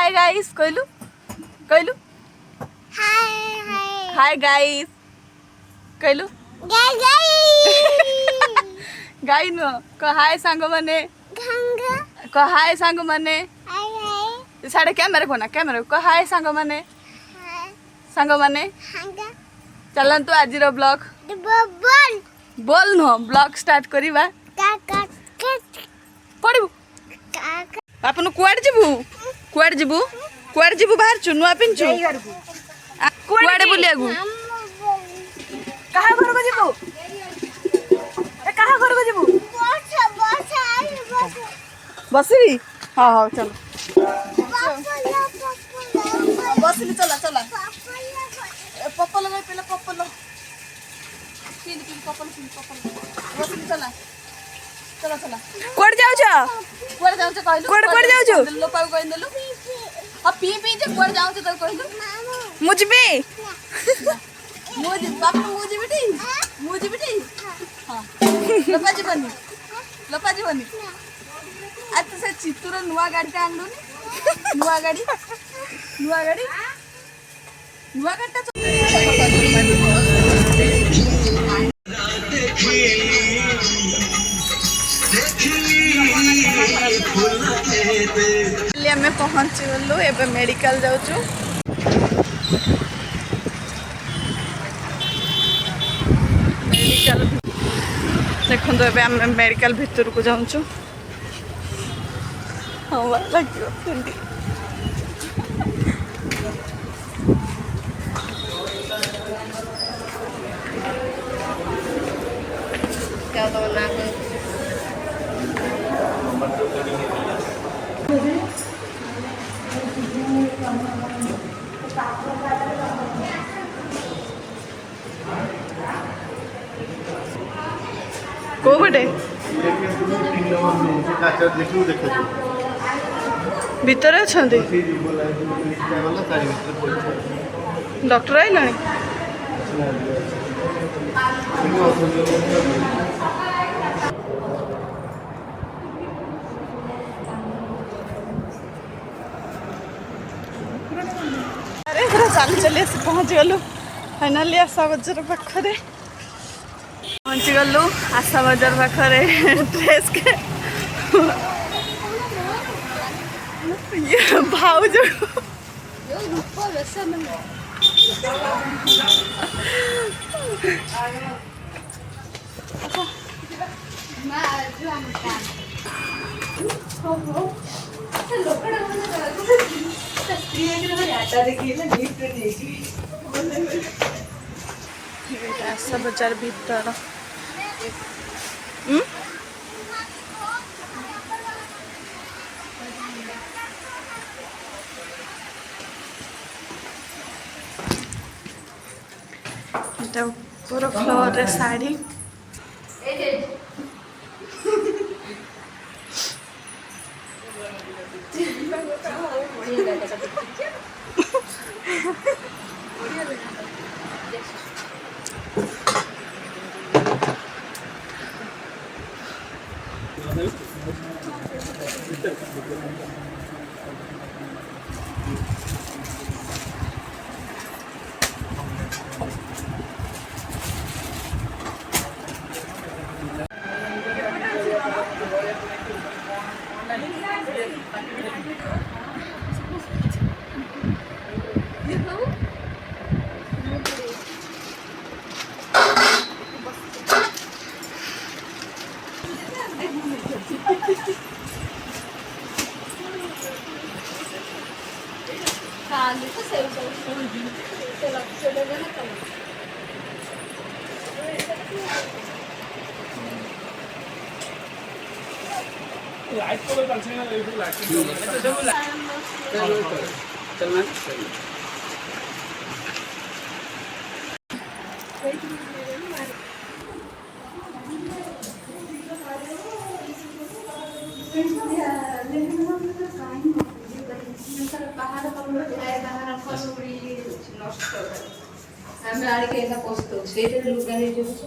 hi guys कहलु कहलु hi guys कहलु गाई नो कह हाय सांग माने कह हाय सांग माने साढ़े कैमरा को ना कैमरा कह हाय सांग माने चलंतु आज रो ब्लॉग बोल नो ब्लॉग स्टार्ट करिवा पड़बू आपन कुआड़ जीबू बाहर छु नुआ पिन छु कुआड़े बुलिया गु कहा घर को जीबू ए कहा घर को जीबू बसरी हां हां चल बसली चला चला पप्पल गई पहले पप्पल पिन पिन पप्पल बसली चला चला चला कोड जाउ छ कहलु कोड जाउ छ लोपाउ कहि देलु आ पी जे कोड जाउ छ त कहलु मुझबे मुझ बेटी हां लोपा जीवनी आज तो से चित्तूर नुआ गाड़ी का आंदो नुआ गाड़ी हमें पहुँची गलु एबे मेडिकल जाऊँ मेडिकल देखो तो आम मेडिकल भितर को जाऊँ हाँ लगे को बटे भीतर अच्छा डॉक्टर आइला अरे चली चली आसी पहुँच गलु फाइनाली आशा बजार पाखे पहुँच गलु आशा बजार पाखे ड्रेस के ये भाउज आशा बजार भीतर पूरा फ्लोर रे साड़ी ଆମେ ଆଡ଼ିକେ ଏଟା ପସ୍ତ ସେଇଟା ଲୁଗା ହେଇ ଯାଉଛି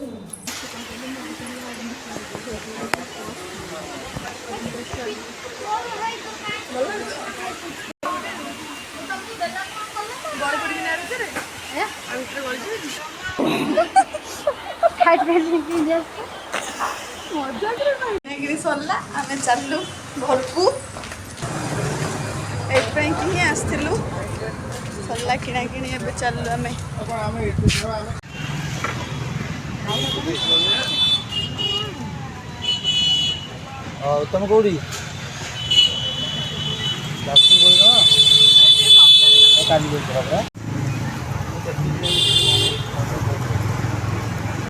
କିଣାକିଣି ସରିଲା ଆମେ ଚାଲିଲୁ ଘରକୁ ଏଇଥିପାଇଁ କି ହିଁ ଆସିଥିଲୁ ସରିଲା କିଣାକିଣି ଏବେ ଚାଲିଲୁ ଆମେ ତମେ କୋଉଠି କାଲି